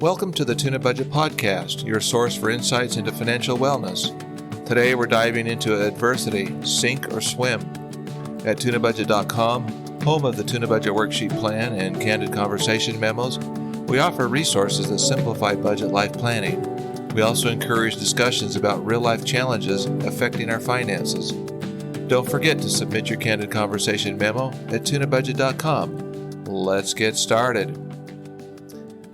Welcome to the Tunabudget Podcast, your source for insights into financial wellness. Today we're diving into adversity, sink or swim. At Tunabudget.com, home of the Tunabudget Worksheet Plan and Candid Conversation Memos, we offer resources that simplify budget life planning. We also encourage discussions about real-life challenges affecting our finances. Don't forget to submit your Candid Conversation Memo at Tunabudget.com. Let's get started.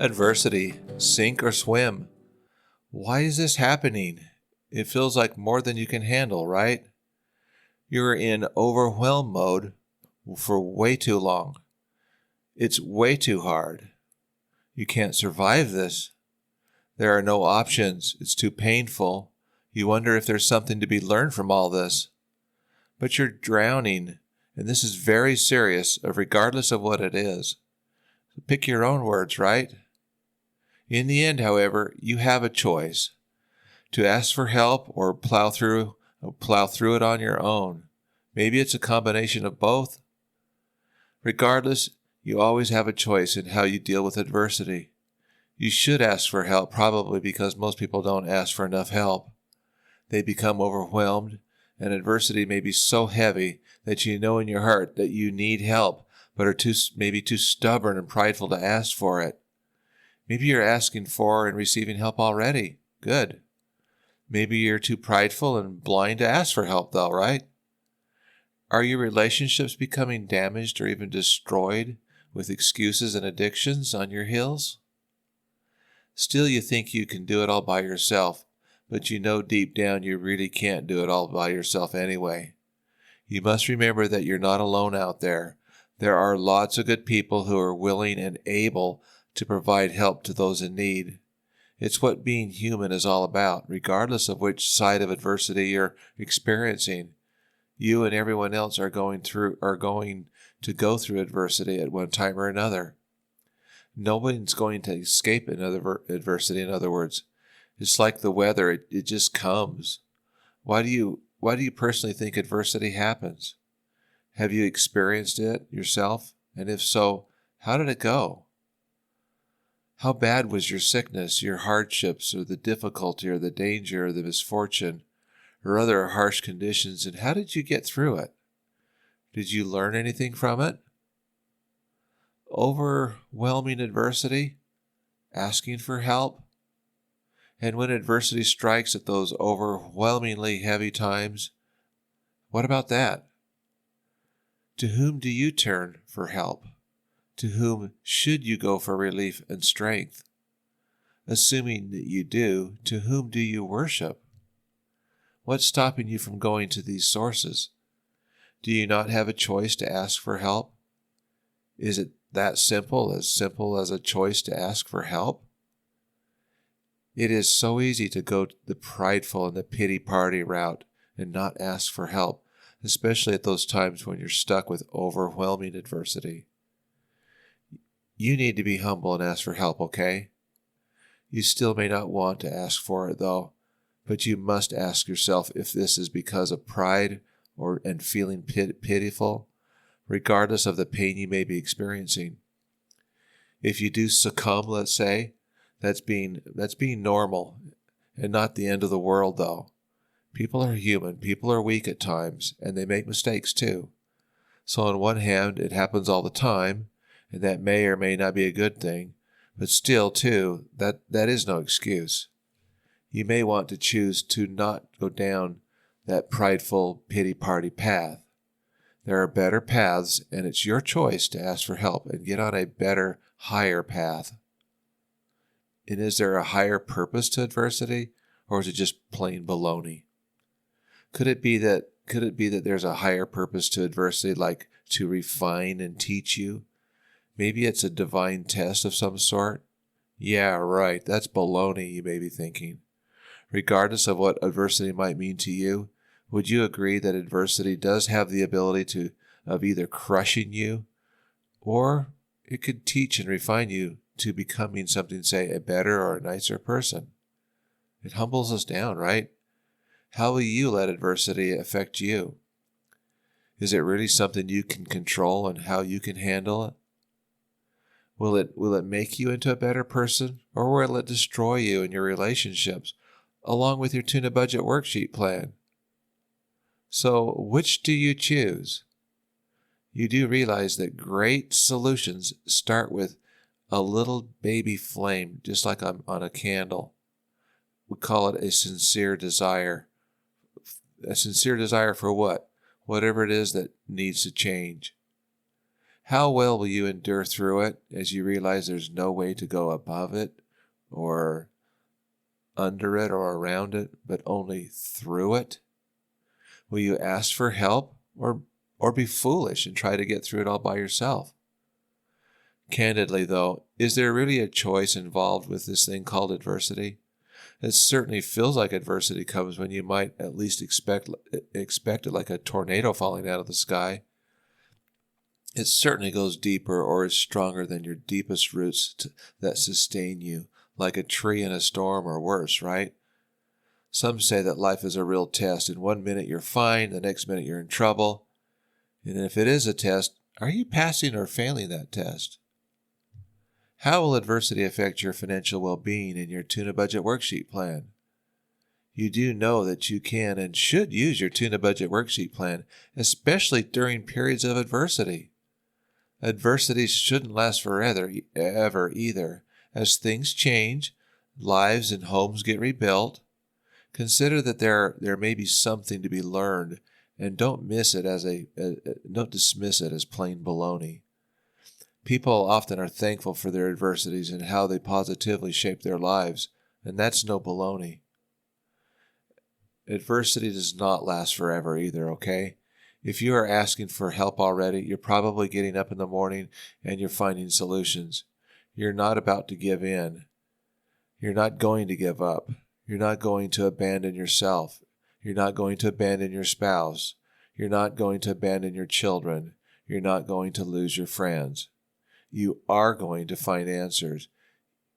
Adversity, sink or swim. Why is this happening? It feels like more than you can handle, right? You're in overwhelm mode for way too long. It's way too hard. You can't survive this. There are no options. It's too painful. You wonder if there's something to be learned from all this. But you're drowning, and this is very serious, regardless of what it is. Pick your own words, right? In the end, however, you have a choice to ask for help or plow through it on your own. Maybe it's a combination of both. Regardless, you always have a choice in how you deal with adversity. You should ask for help, probably because most people don't ask for enough help. They become overwhelmed, and adversity may be so heavy that you know in your heart that you need help, but are maybe too stubborn and prideful to ask for it. Maybe you're asking for and receiving help already. Good. Maybe you're too prideful and blind to ask for help, though, right? Are your relationships becoming damaged or even destroyed with excuses and addictions on your heels? Still, you think you can do it all by yourself, but you know deep down you really can't do it all by yourself anyway. You must remember that you're not alone out there. There are lots of good people who are willing and able to provide help to those in need. It's what being human is all about, regardless of which side of adversity you're experiencing. You and everyone else are going to go through adversity at one time or another. Nobody's going to escape adversity, in other words. It's like the weather, it just comes. Why do you personally think adversity happens? Have you experienced it yourself? And if so, how did it go? How bad was your sickness, your hardships, or the difficulty, or the danger, or the misfortune, or other harsh conditions, and how did you get through it? Did you learn anything from it? Overwhelming adversity? Asking for help? And when adversity strikes at those overwhelmingly heavy times, what about that? To whom do you turn for help? To whom should you go for relief and strength? Assuming that you do, to whom do you worship? What's stopping you from going to these sources? Do you not have a choice to ask for help? Is it that simple as a choice to ask for help? It is so easy to go the prideful and the pity party route and not ask for help, especially at those times when you're stuck with overwhelming adversity. You need to be humble and ask for help, okay? You still may not want to ask for it, though, but you must ask yourself if this is because of pride and feeling pitiful, regardless of the pain you may be experiencing. If you do succumb, let's say, that's being normal and not the end of the world, though. People are human. People are weak at times, and they make mistakes, too. So on one hand, it happens all the time, and that may or may not be a good thing, but still, too, that is no excuse. You may want to choose to not go down that prideful pity party path. There are better paths, and it's your choice to ask for help and get on a better, higher path. And is there a higher purpose to adversity, or is it just plain baloney? Could it be that there's a higher purpose to adversity, like to refine and teach you? Maybe it's a divine test of some sort? Yeah, right, that's baloney, you may be thinking. Regardless of what adversity might mean to you, would you agree that adversity does have the ability of either crushing you, or it could teach and refine you to becoming something, say, a better or a nicer person? It humbles us down, right? How will you let adversity affect you? Is it really something you can control and how you can handle it? Will it make you into a better person, or will it destroy you and your relationships, along with your Tuna Budget Worksheet Plan? So, which do you choose? You do realize that great solutions start with a little baby flame, just like on a candle. We call it a sincere desire. A sincere desire for what? Whatever it is that needs to change. How well will you endure through it as you realize there's no way to go above it or under it or around it, but only through it? Will you ask for help or be foolish and try to get through it all by yourself? Candidly, though, is there really a choice involved with this thing called adversity? It certainly feels like adversity comes when you might at least expect it, like a tornado falling out of the sky. It certainly goes deeper or is stronger than your deepest roots that sustain you, like a tree in a storm or worse, right? Some say that life is a real test, and 1 minute you're fine, the next minute you're in trouble. And if it is a test, are you passing or failing that test? How will adversity affect your financial well-being in your Tuna Budget Worksheet Plan? You do know that you can and should use your Tuna Budget Worksheet Plan, especially during periods of adversity. Adversity shouldn't last forever, ever either. As things change, lives and homes get rebuilt. Consider that there may be something to be learned, and don't dismiss it as plain baloney. People often are thankful for their adversities and how they positively shape their lives, and that's no baloney. Adversity does not last forever either, okay? If you are asking for help already, you're probably getting up in the morning and you're finding solutions. You're not about to give in. You're not going to give up. You're not going to abandon yourself. You're not going to abandon your spouse. You're not going to abandon your children. You're not going to lose your friends. You are going to find answers.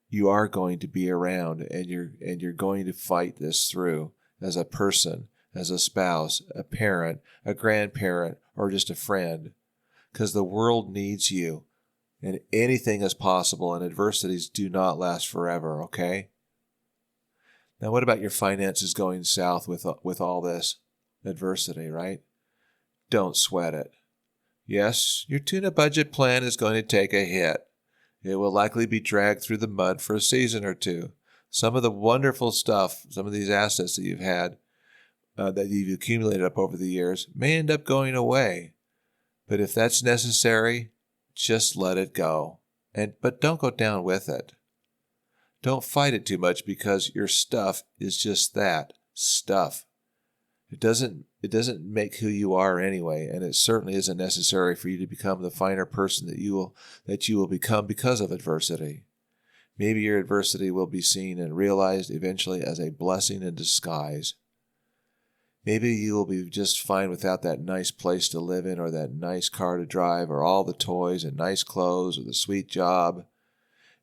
You are going to be around, and you're going to fight this through as a person, as a spouse, a parent, a grandparent, or just a friend, because the world needs you, and anything is possible, and adversities do not last forever, okay? Now, what about your finances going south with all this adversity, right? Don't sweat it. Yes, your tuna budget plan is going to take a hit. It will likely be dragged through the mud for a season or two. Some of the wonderful stuff, some of these assets that you've had, that you've accumulated up over the years, may end up going away. But if that's necessary, just let it go. But don't go down with it. Don't fight it too much, because your stuff is just that, stuff. It doesn't make who you are anyway, and it certainly isn't necessary for you to become the finer person that you will become because of adversity. Maybe your adversity will be seen and realized eventually as a blessing in disguise. Maybe you will be just fine without that nice place to live in, or that nice car to drive, or all the toys and nice clothes, or the sweet job.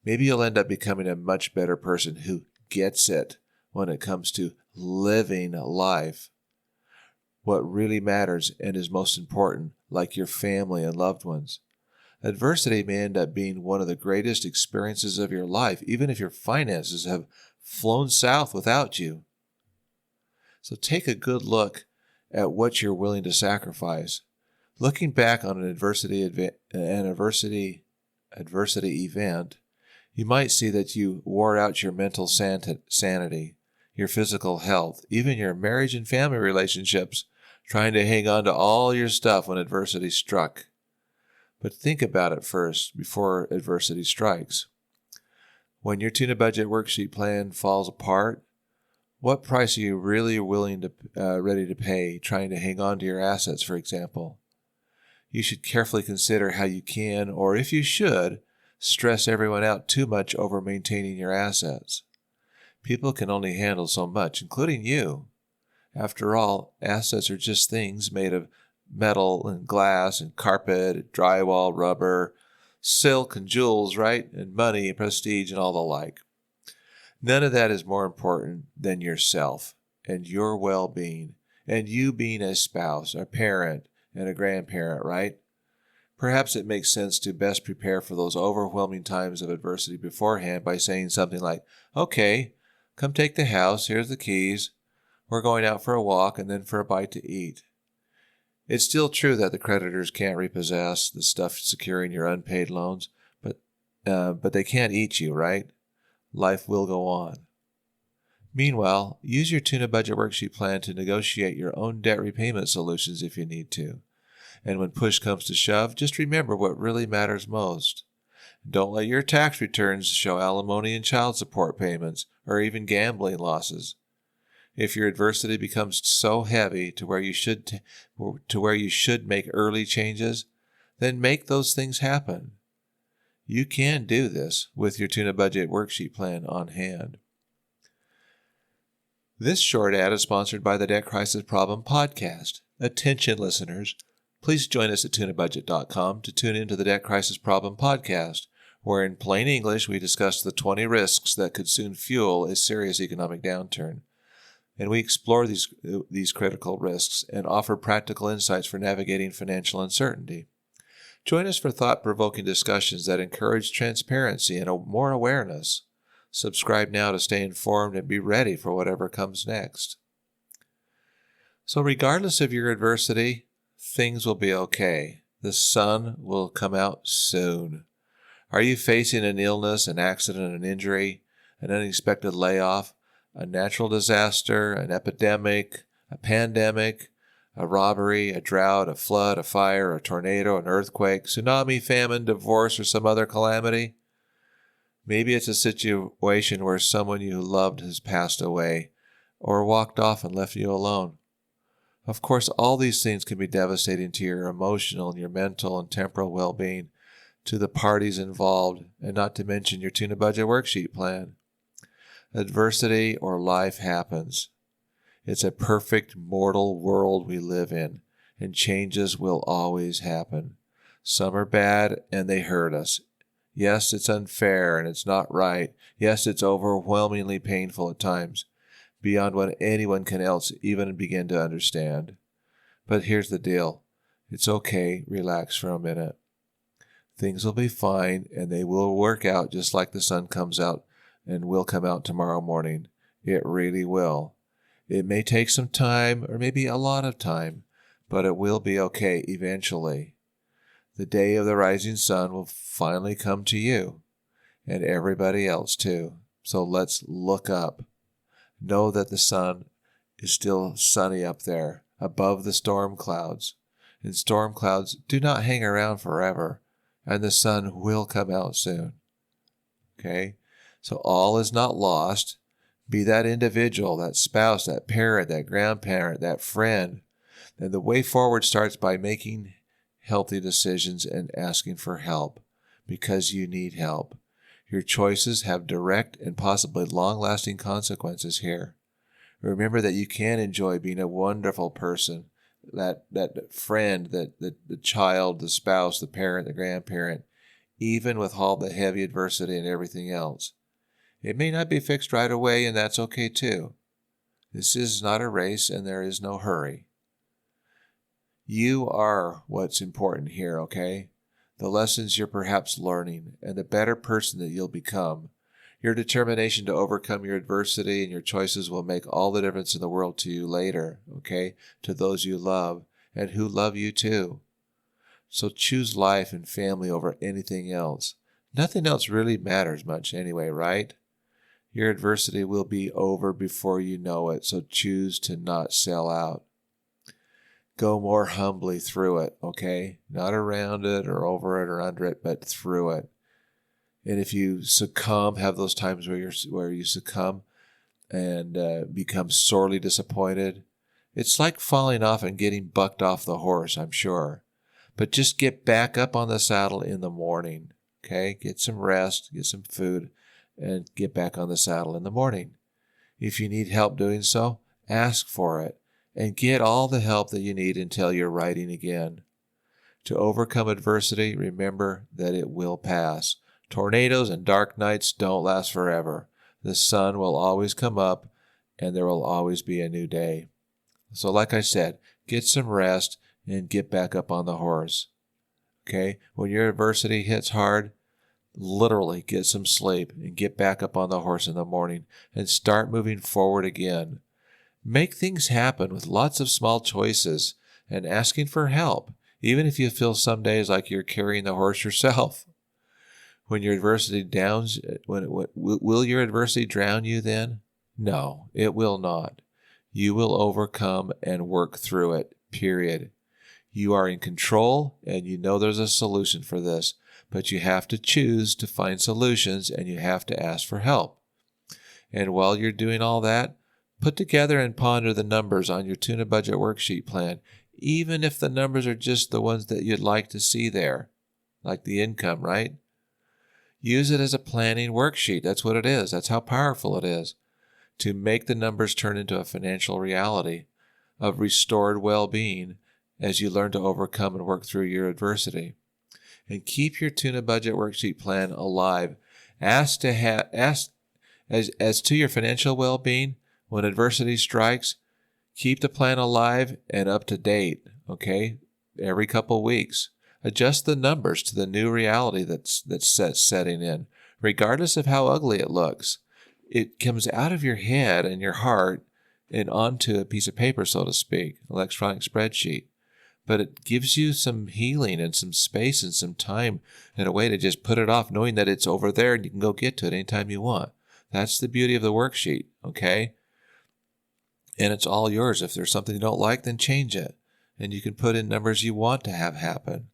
Maybe you'll end up becoming a much better person who gets it when it comes to living life. What really matters and is most important, like your family and loved ones. Adversity may end up being one of the greatest experiences of your life, even if your finances have flown south without you. So take a good look at what you're willing to sacrifice. Looking back on an adversity event, you might see that you wore out your mental sanity, your physical health, even your marriage and family relationships, trying to hang on to all your stuff when adversity struck. But think about it first before adversity strikes. When your Tuna Budget Worksheet Plan falls apart, what price are you really ready to pay trying to hang on to your assets, for example? You should carefully consider how you can, or if you should, stress everyone out too much over maintaining your assets. People can only handle so much, including you. After all, assets are just things made of metal and glass and carpet, drywall, rubber, silk and jewels, right? And money, prestige, and all the like. None of that is more important than yourself and your well-being, and you being a spouse, a parent, and a grandparent, right? Perhaps it makes sense to best prepare for those overwhelming times of adversity beforehand by saying something like, "Okay, come take the house, here's the keys. We're going out for a walk and then for a bite to eat." It's still true that the creditors can't repossess the stuff securing your unpaid loans, but they can't eat you, right? Life will go on. Meanwhile, use your Tuna Budget Worksheet Plan to negotiate your own debt repayment solutions if you need to. And when push comes to shove, just remember what really matters most. Don't let your tax returns show alimony and child support payments, or even gambling losses. If your adversity becomes so heavy to where you should make early changes, then make those things happen. You can do this with your Tuna Budget Worksheet Plan on hand. This short ad is sponsored by the Debt Crisis Problem Podcast. Attention, listeners. Please join us at tunabudget.com to tune into the Debt Crisis Problem Podcast, where in plain English we discuss the 20 risks that could soon fuel a serious economic downturn. And we explore these critical risks and offer practical insights for navigating financial uncertainty. Join us for thought-provoking discussions that encourage transparency and more awareness. Subscribe now to stay informed and be ready for whatever comes next. So regardless of your adversity, things will be okay. The sun will come out soon. Are you facing an illness, an accident, an injury, an unexpected layoff, a natural disaster, an epidemic, a pandemic, a robbery, a drought, a flood, a fire, a tornado, an earthquake, tsunami, famine, divorce, or some other calamity? Maybe it's a situation where someone you loved has passed away or walked off and left you alone. Of course, all these things can be devastating to your emotional and your mental and temporal well-being, to the parties involved, and not to mention your Tuna Budget Worksheet Plan. Adversity or life happens. It's a perfect mortal world we live in, and changes will always happen. Some are bad and they hurt us. Yes, it's unfair and it's not right. Yes, it's overwhelmingly painful at times, beyond what anyone can else even begin to understand. But here's the deal. It's okay. Relax for a minute. Things will be fine and they will work out just like the sun comes out and will come out tomorrow morning. It really will. It may take some time or maybe a lot of time, but it will be okay eventually. The day of the rising sun will finally come to you and everybody else too. So let's look up. Know that the sun is still sunny up there above the storm clouds. And storm clouds do not hang around forever, and the sun will come out soon. Okay? So all is not lost. Be that individual, that spouse, that parent, that grandparent, that friend. And the way forward starts by making healthy decisions and asking for help because you need help. Your choices have direct and possibly long-lasting consequences here. Remember that you can enjoy being a wonderful person, that friend, the child, the spouse, the parent, the grandparent, even with all the heavy adversity and everything else. It may not be fixed right away, and that's okay too. This is not a race, and there is no hurry. You are what's important here, okay? The lessons you're perhaps learning, and the better person that you'll become. Your determination to overcome your adversity and your choices will make all the difference in the world to you later, okay? To those you love, and who love you too. So choose life and family over anything else. Nothing else really matters much anyway, right? Your adversity will be over before you know it, so choose to not sell out. Go more humbly through it, okay? Not around it or over it or under it, but through it. And if you succumb, have those times where you succumb and become sorely disappointed, it's like falling off and getting bucked off the horse, I'm sure. But just get back up on the saddle in the morning, okay? Get some rest, get some food, and get back on the saddle in the morning. If you need help doing so, ask for it and get all the help that you need until you're riding again. To overcome adversity, remember that it will pass. Tornadoes and dark nights don't last forever. The sun will always come up and there will always be a new day. So like I said, get some rest and get back up on the horse. Okay? When your adversity hits hard, literally get some sleep and get back up on the horse in the morning and start moving forward again. Make things happen with lots of small choices and asking for help, even if you feel some days like you're carrying the horse yourself. When your adversity downs, will your adversity drown you then? No, it will not. You will overcome and work through it, period. You are in control, and you know there's a solution for this, but you have to choose to find solutions, and you have to ask for help. And while you're doing all that, put together and ponder the numbers on your Tunabudget Worksheet Plan, even if the numbers are just the ones that you'd like to see there, like the income, right? Use it as a planning worksheet. That's what it is. That's how powerful it is to make the numbers turn into a financial reality of restored well-being as you learn to overcome and work through your adversity. And keep your Tunabudget Worksheet Plan alive. As to your financial well-being, when adversity strikes, keep the plan alive and up to date, okay? Every couple weeks. Adjust the numbers to the new reality that's setting in, regardless of how ugly it looks. It comes out of your head and your heart and onto a piece of paper, so to speak, electronic spreadsheet. But it gives you some healing and some space and some time and a way to just put it off, knowing that it's over there and you can go get to it anytime you want. That's the beauty of the worksheet, okay? And it's all yours. If there's something you don't like, then change it. And you can put in numbers you want to have happen.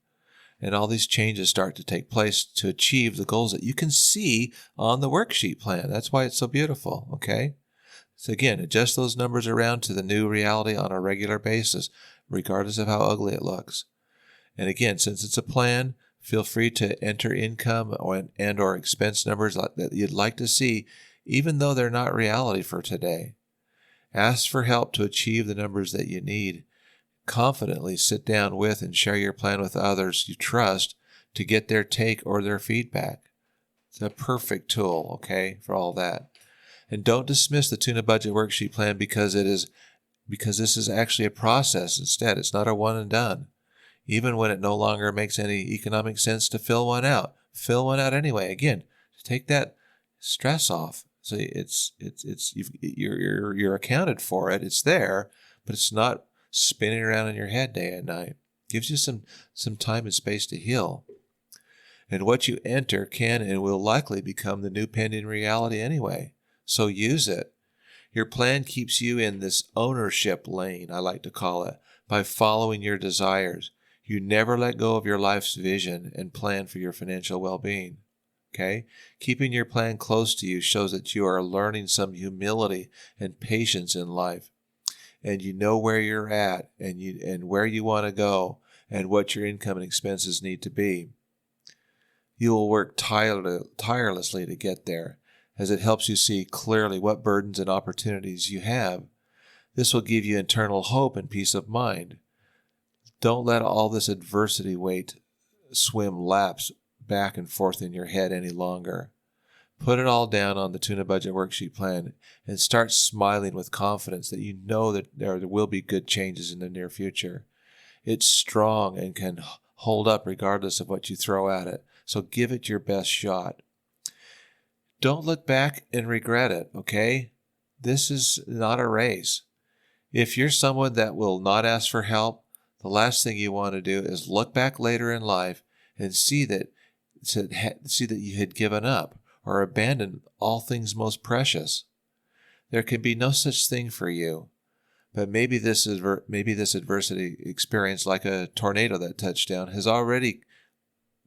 And all these changes start to take place to achieve the goals that you can see on the worksheet plan. That's why it's so beautiful, okay? So again, adjust those numbers around to the new reality on a regular basis, regardless of how ugly it looks. And again, since it's a plan, feel free to enter income or expense numbers that you'd like to see, even though they're not reality for today. Ask for help to achieve the numbers that you need. Confidently sit down with and share your plan with others you trust to get their take or their feedback. It's a perfect tool, okay, for all that. And don't dismiss the Tunabudget Worksheet Plan because this is actually a process instead. It's not a one and done. Even when it no longer makes any economic sense to fill one out anyway. Again, to take that stress off. So you're accounted for it. It's there, but it's not spinning around in your head day and night. Gives you some time and space to heal. And what you enter can and will likely become the new pending reality anyway. So use it. Your plan keeps you in this ownership lane, I like to call it, by following your desires. You never let go of your life's vision and plan for your financial well-being. Okay? Keeping your plan close to you shows that you are learning some humility and patience in life. And you know where you're at and where you want to go and what your income and expenses need to be. You will work tirelessly to get there, as it helps you see clearly what burdens and opportunities you have. This will give you internal hope and peace of mind. Don't let all this adversity weight swim laps back and forth in your head any longer. Put it all down on the Tunabudget Worksheet Plan and start smiling with confidence that you know that there will be good changes in the near future. It's strong and can hold up regardless of what you throw at it, so give it your best shot. Don't look back and regret it, okay? This is not a race. If you're someone that will not ask for help, the last thing you want to do is look back later in life and see that you had given up or abandoned all things most precious. There can be no such thing for you. But maybe this adversity experience, like a tornado that touched down, has already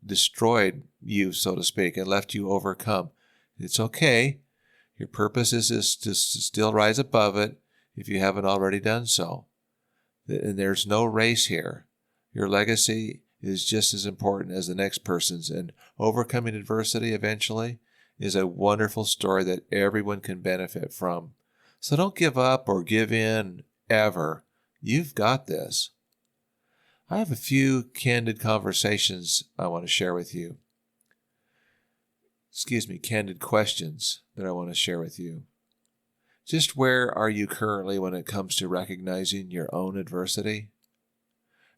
destroyed you, so to speak, and left you overcome. It's okay. Your purpose is to still rise above it if you haven't already done so. And there's no race here. Your legacy is just as important as the next person's, and overcoming adversity eventually is a wonderful story that everyone can benefit from. So don't give up or give in ever. You've got this. I have a few candid conversations I want to share with you. Candid questions that I want to share with you. Just where are you currently when it comes to recognizing your own adversity?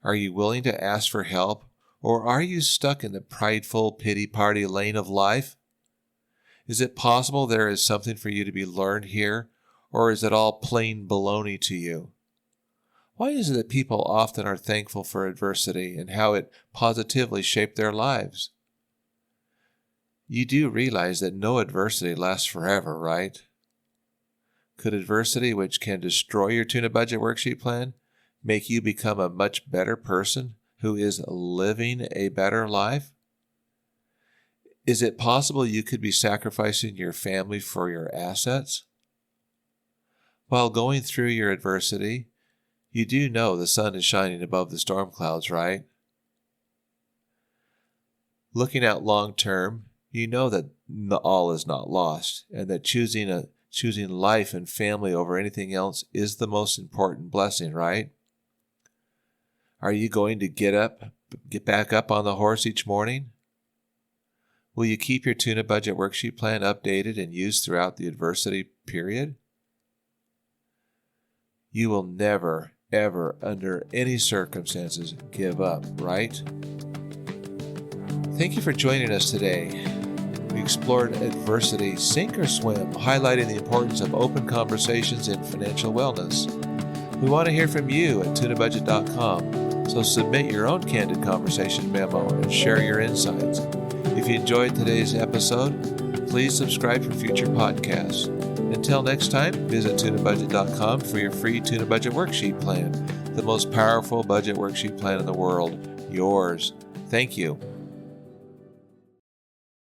Are you willing to ask for help, Or are you stuck in the prideful pity party lane of life? Is it possible there is something for you to be learned here, or is it all plain baloney to you? Why is it that people often are thankful for adversity and how it positively shaped their lives? You do realize that no adversity lasts forever, right? Could adversity, which can destroy your Tuna Budget Worksheet Plan, make you become a much better person who is living a better life? Is it possible you could be sacrificing your family for your assets? While going through your adversity, you do know the sun is shining above the storm clouds, right? Looking out long term, you know that all is not lost, and that choosing life and family over anything else is the most important blessing, right? Are you going to get back up on the horse each morning? Will you keep your Tuna Budget Worksheet Plan updated and used throughout the adversity period? You will never, ever, under any circumstances, give up, right? Thank you for joining us today. We explored adversity, sink or swim, highlighting the importance of open conversations in financial wellness. We want to hear from you at tunabudget.com, so submit your own Candid Conversation Memo and share your insights. If you enjoyed today's episode, please subscribe for future podcasts. Until next time, visit tunabudget.com for your free Tuna Budget Worksheet Plan, the most powerful budget worksheet plan in the world, yours. Thank you.